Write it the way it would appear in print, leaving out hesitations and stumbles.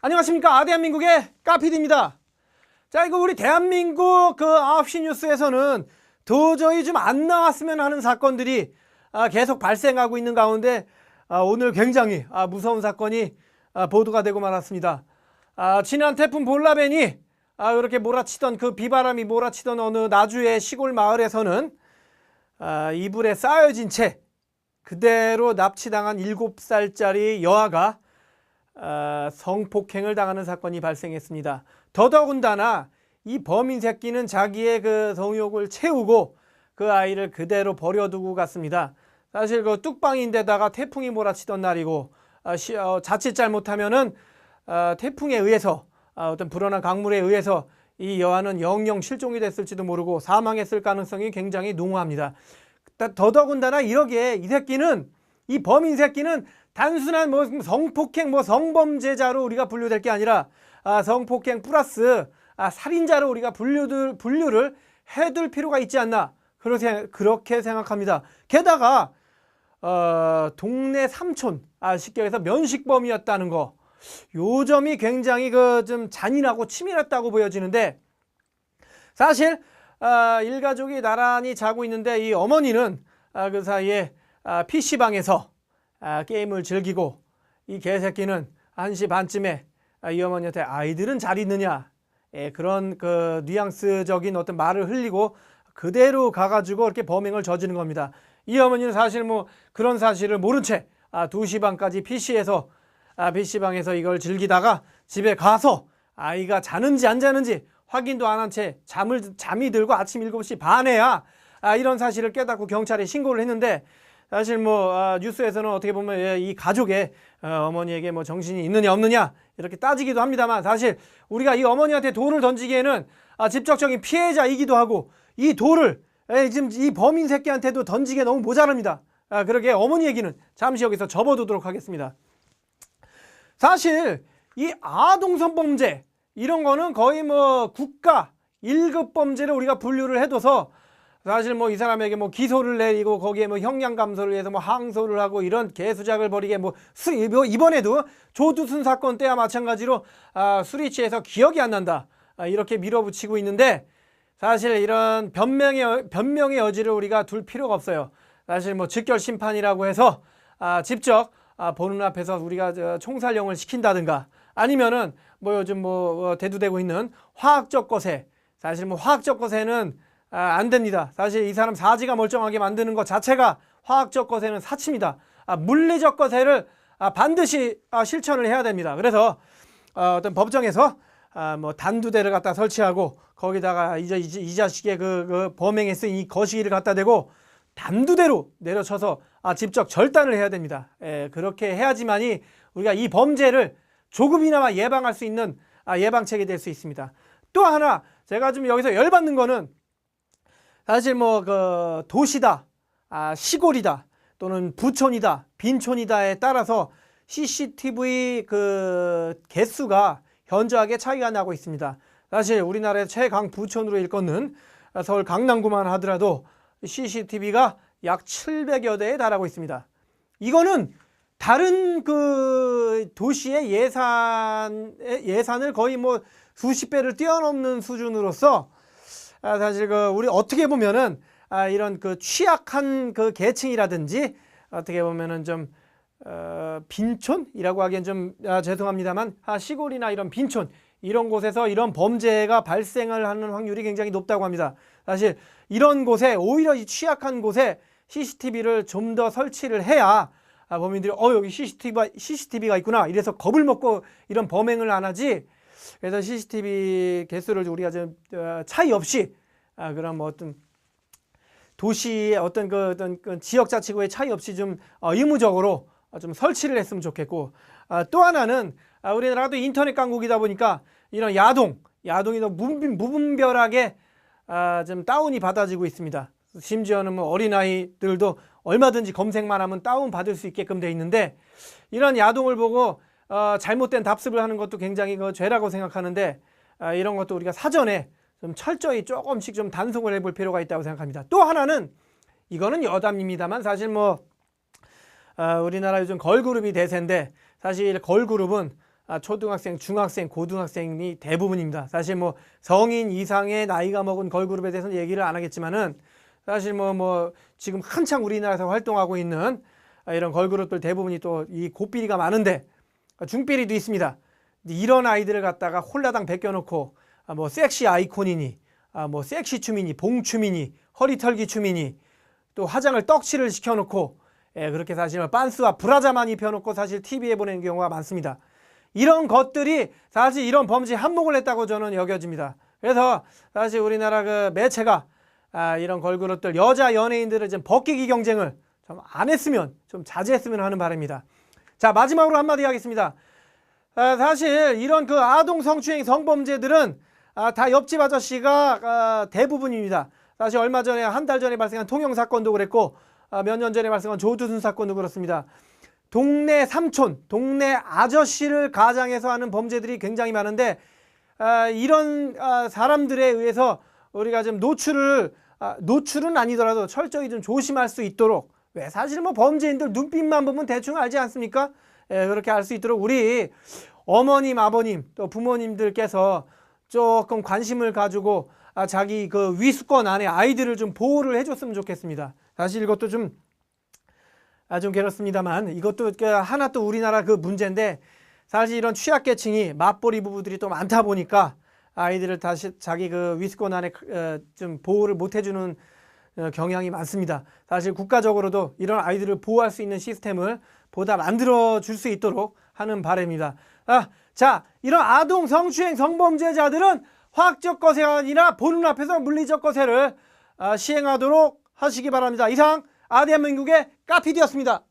안녕하십니까. 대한민국의 까피디입니다. 자, 이거 우리 대한민국 그 9시 뉴스에서는 도저히 좀 안 나왔으면 하는 사건들이 계속 발생하고 있는 가운데 오늘 굉장히 무서운 사건이 보도가 되고 말았습니다. 지난 태풍 볼라벤이 그렇게 몰아치던 그 비바람이 몰아치던 어느 나주의 시골 마을에서는 이불에 쌓여진 채 그대로 납치당한 7살짜리 여아가 성폭행을 당하는 사건이 발생했습니다. 더더군다나 이 범인 새끼는 자기의 그 성욕을 채우고 그 아이를 그대로 버려두고 갔습니다. 사실 그 뚝방인데다가 태풍이 몰아치던 날이고 자칫 잘못하면은 태풍에 의해서 어떤 불어난 강물에 의해서 이 여아는 영영 실종이 됐을지도 모르고 사망했을 가능성이 굉장히 농후합니다. 더더군다나 이러기에 이 범인 새끼는 단순한 뭐 성폭행, 성범죄자로 우리가 분류될 게 아니라 성폭행 플러스 살인자로 우리가 분류를 해둘 필요가 있지 않나 그렇게 생각합니다. 게다가 동네 삼촌 쉽게 해서 면식범이었다는 거, 요 점이 굉장히 좀 잔인하고 치밀했다고 보여지는데, 사실 일가족이 나란히 자고 있는데 이 어머니는 그 사이에 PC방에서 게임을 즐기고, 이 개새끼는 1시 반쯤에 이 어머니한테 아이들은 잘 있느냐, 그런 그 뉘앙스적인 어떤 말을 흘리고 그대로 가가지고 이렇게 범행을 저지른 겁니다. 이 어머니는 사실 뭐 그런 사실을 모른 채 2시 반까지 PC방에서 이걸 즐기다가 집에 가서 아이가 자는지 안 자는지 확인도 안 한 채 잠이 들고 아침 7시 반에야 이런 사실을 깨닫고 경찰에 신고를 했는데, 사실 뭐 뉴스에서는 어떻게 보면 이 가족의 어머니에게 뭐 정신이 있느냐 없느냐 이렇게 따지기도 합니다만, 사실 우리가 이 어머니한테 돌을 던지기에는 직접적인 피해자이기도 하고 이 돌을 지금 이 범인 새끼한테도 던지기에 너무 모자랍니다. 그러게 어머니 얘기는 잠시 여기서 접어두도록 하겠습니다. 사실 이 아동성범죄 이런 거는 거의 뭐 국가 1급 범죄를 우리가 분류를 해둬서, 사실 뭐 이 사람에게 뭐 기소를 내리고 거기에 뭐 형량 감소를 위해서 뭐 항소를 하고 이런 개수작을 벌이게 이번에도 조두순 사건 때와 마찬가지로 수리취해서 기억이 안 난다 이렇게 밀어붙이고 있는데, 사실 이런 변명의 여지를 우리가 둘 필요가 없어요. 사실 뭐 직결 심판이라고 해서 직접 보는 앞에서 우리가 총살령을 시킨다든가, 아니면은 뭐 요즘 대두되고 있는 화학적 거세, 사실 뭐 화학적 거세는 안 됩니다. 사실 이 사람 사지가 멀쩡하게 만드는 것 자체가 화학적 거세는 사치입니다. 물리적 거세를 반드시 실천을 해야 됩니다. 그래서 어떤 법정에서 뭐 단두대를 갖다 설치하고 거기다가 이 자식의 그 범행했은 이 거시기를 갖다 대고 단두대로 내려쳐서 직접 절단을 해야 됩니다. 그렇게 해야지만이 우리가 이 범죄를 조금이나마 예방할 수 있는 예방책이 될 수 있습니다. 또 하나 제가 좀 여기서 열받는 거는, 사실 뭐 그 도시다, 시골이다, 또는 부촌이다, 빈촌이다에 따라서 CCTV 그 개수가 현저하게 차이가 나고 있습니다. 사실 우리나라의 최강 부촌으로 일컫는 서울 강남구만 하더라도 CCTV가 약 700여 대에 달하고 있습니다. 이거는 다른 그 도시의 예산을 거의 뭐 수십 배를 뛰어넘는 수준으로서, 사실 우리 어떻게 보면은 이런 그 취약한 그 계층이라든지 어떻게 보면은 좀 빈촌이라고 하기엔 좀 죄송합니다만 시골이나 이런 빈촌 이런 곳에서 이런 범죄가 발생을 하는 확률이 굉장히 높다고 합니다. 사실 이런 곳에, 오히려 이 취약한 곳에 CCTV를 좀 더 설치를 해야 범인들이 여기 CCTV가 있구나 이래서 겁을 먹고 이런 범행을 안 하지. 그래서 CCTV 개수를 우리가 좀 차이 없이 그런 뭐 어떤 도시의 어떤 그 지역자치구의 차이 없이 좀 의무적으로 좀 설치를 했으면 좋겠고, 또 하나는 우리나라도 인터넷 강국이다 보니까 이런 야동이 너무 무분별하게 좀 다운이 받아지고 있습니다. 심지어는 뭐 어린아이들도 얼마든지 검색만 하면 다운 받을 수 있게끔 돼 있는데, 이런 야동을 보고 잘못된 답습을 하는 것도 굉장히 죄라고 생각하는데, 이런 것도 우리가 사전에 좀 철저히 조금씩 좀 단속을 해볼 필요가 있다고 생각합니다. 또 하나는, 이거는 여담입니다만, 사실 뭐 우리나라 요즘 걸그룹이 대세인데, 사실 걸그룹은 초등학생, 중학생, 고등학생이 대부분입니다. 사실 뭐 성인 이상의 나이가 먹은 걸그룹에 대해서는 얘기를 안 하겠지만은 사실 뭐 지금 한창 우리나라에서 활동하고 있는 이런 걸그룹들 대부분이 또 이 고삐리가 많은데 중삐리도 있습니다. 이런 아이들을 갖다가 홀라당 베껴놓고 뭐 섹시 아이콘이니 뭐 섹시 춤이니 봉춤이니 허리털기 춤이니 또 화장을 떡칠을 시켜놓고 그렇게 사실 빤스와 브라자만 입혀놓고 사실 TV에 보내는 경우가 많습니다. 이런 것들이 사실 이런 범죄에 한몫을 했다고 저는 여겨집니다. 그래서 사실 우리나라 그 매체가 이런 걸그룹들 여자 연예인들을 좀 벗기기 경쟁을 좀 안 했으면 좀 자제했으면 하는 바람입니다. 자, 마지막으로 한마디 하겠습니다. 사실 이런 그 아동 성추행 성범죄들은 다 옆집 아저씨가 대부분입니다. 사실 얼마 전에 한 달 전에 발생한 통영 사건도 그랬고 몇 년 전에 발생한 조두순 사건도 그렇습니다. 동네 삼촌, 동네 아저씨를 가장해서 하는 범죄들이 굉장히 많은데 이런 사람들에 의해서 우리가 좀 노출은 아니더라도 철저히 좀 조심할 수 있도록, 왜 사실 뭐 범죄인들 눈빛만 보면 대충 알지 않습니까? 그렇게 알 수 있도록 우리 어머님, 아버님 또 부모님들께서 조금 관심을 가지고 자기 그 위수권 안에 아이들을 좀 보호를 해줬으면 좋겠습니다. 사실 이것도 좀 그렇습니다만 이것도 하나 또 우리나라 그 문제인데, 사실 이런 취약계층이 맞벌이 부부들이 또 많다 보니까 아이들을 다시 자기 그 위수권 안에 좀 보호를 못 해주는 경향이 많습니다. 사실 국가적으로도 이런 아이들을 보호할 수 있는 시스템을 보다 만들어 줄 수 있도록 하는 바람입니다. 자, 이런 아동 성추행 성범죄자들은 화학적 거세가 아니라 보는 앞에서 물리적 거세를 시행하도록 하시기 바랍니다. 이상 대한민국의 까피디였습니다.